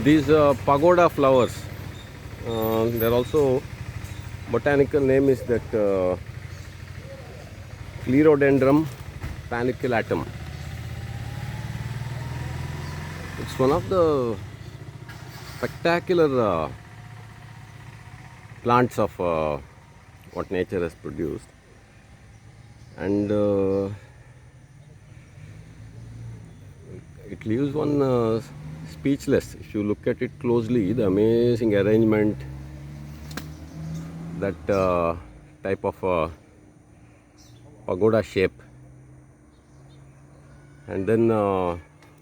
These pagoda flowers, they're also botanical name is that Clerodendron paniculatum. It's one of the spectacular plants of what nature has produced, and it leaves one speechless if you look at it closely. The amazing arrangement, that type of pagoda shape, and then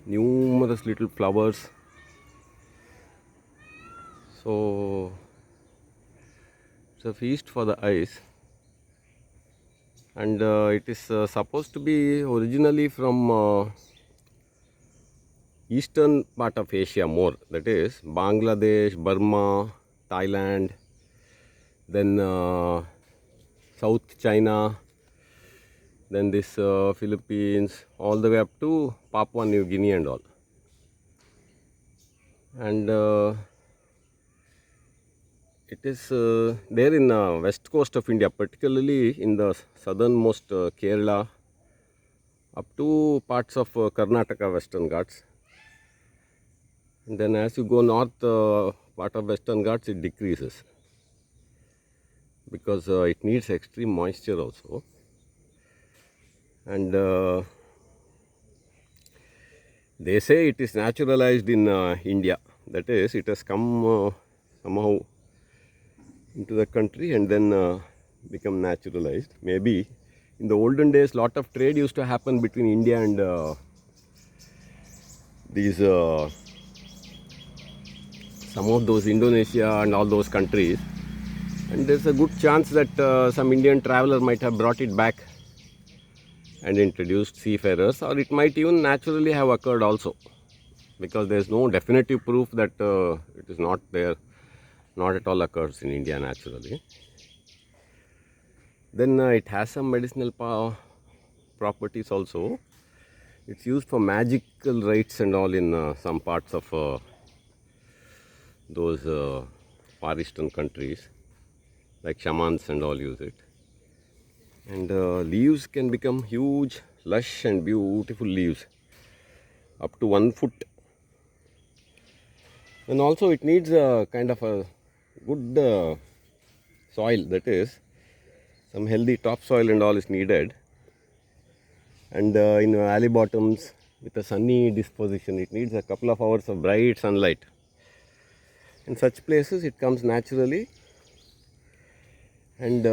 numerous little flowers. So it's a feast for the eyes, and it is supposed to be originally from eastern part of Asia more, that is Bangladesh, Burma, Thailand, then South China, then this Philippines, all the way up to Papua New Guinea and all. And it is there in west coast of India, particularly in the southernmost Kerala, up to parts of Karnataka Western Ghats. And then as you go north, part of Western Ghats, it decreases because it needs extreme moisture also. And they say it is naturalized in India. That is, it has come somehow into the country and then become naturalized. Maybe in the olden days, lot of trade used to happen between India and these some of those Indonesia and all those countries, and there's a good chance that some Indian traveler might have brought it back and introduced seafarers, or it might even naturally have occurred also, because there's no definitive proof that it is not there, not at all occurs in India naturally. Then it has some medicinal properties also. It's used for magical rites and all in some parts of those far eastern countries, like shamans and all use it. And leaves can become huge, lush and beautiful leaves, up to 1 foot. And also it needs a kind of a good soil, that is some healthy topsoil and all is needed. And in valley bottoms with a sunny disposition, it needs a couple of hours of bright sunlight. In such places it comes naturally, and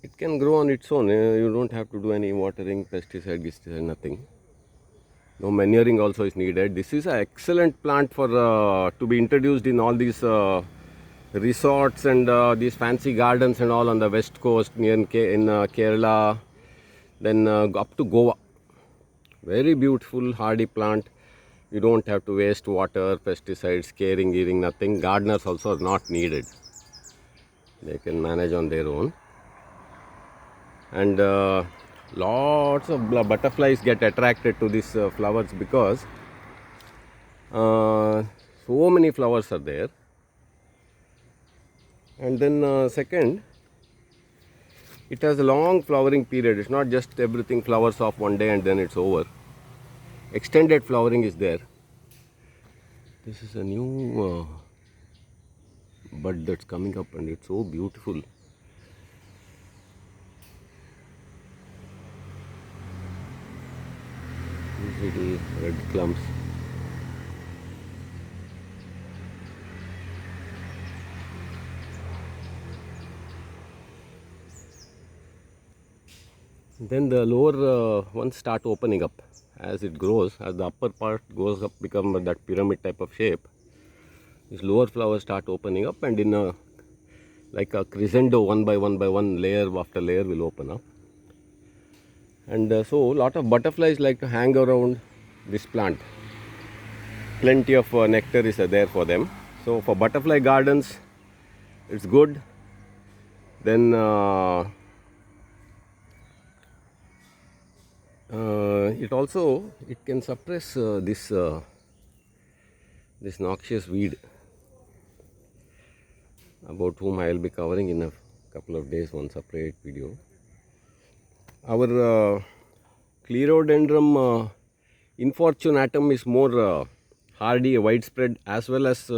it can grow on its own. You don't have to do any watering, pesticide, nothing. No manuring also is needed. This is an excellent plant for to be introduced in all these resorts and these fancy gardens and all on the west coast near in Kerala, then up to Goa. Very beautiful hardy plant. You don't have to waste water, pesticides, caring, giving, nothing. Gardeners also are not needed. They can manage on their own. And lots of butterflies get attracted to these flowers because so many flowers are there. And then second, it has a long flowering period. It's not just everything flowers off one day and then it's over. Extended flowering is there. This is a new bud that's coming up and it's so beautiful. These little red clumps. Then the lower ones start opening up as it grows. As the upper part goes up, become that pyramid type of shape, these lower flowers start opening up, and in a like a crescendo, one by one, layer after layer will open up. And so a lot of butterflies like to hang around this plant. Plenty of nectar is there for them. So for butterfly gardens, it's good. Then it can suppress this noxious weed, about whom I will be covering in a couple of days, one separate video. Our Clerodendron infortunatum is more hardy, widespread, as well as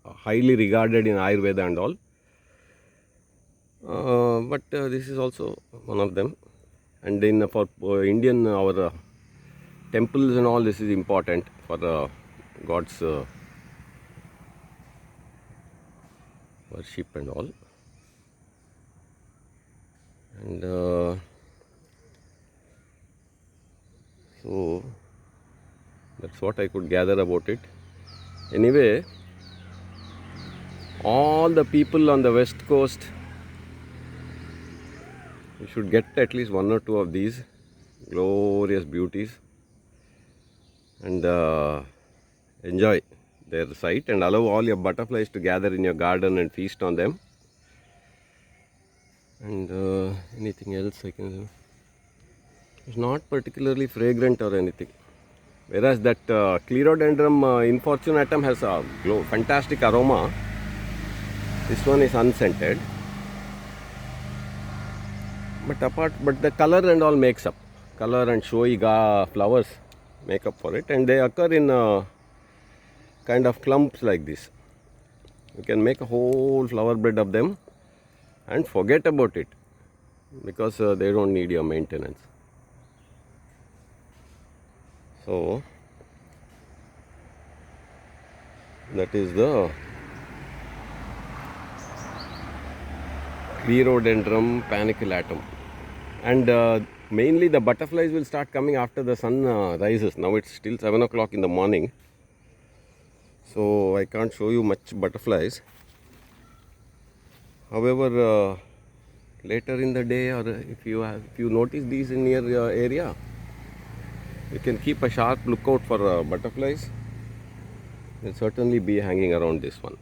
highly regarded in Ayurveda and all. But this is also one of them. And in for Indian, our temples and all, this is important for God's worship and all. And so that's what I could gather about it. Anyway, all the people on the west coast, you should get at least one or two of these glorious beauties and enjoy their sight, and allow all your butterflies to gather in your garden and feast on them. And anything else I can do? It's not particularly fragrant or anything. Whereas that Clerodendron infortunatum has a fantastic aroma. This one is unscented. But the color and all makes up. Color and showy flowers make up for it, and they occur in kind of clumps like this. You can make a whole flower bed of them and forget about it, because they don't need your maintenance. So that is the Clerodendron paniculatum. And mainly the butterflies will start coming after the sun rises. Now it's still 7 o'clock in the morning, so I can't show you much butterflies. However, later in the day, or if you notice these in your area, you can keep a sharp lookout for butterflies. They'll certainly be hanging around this one.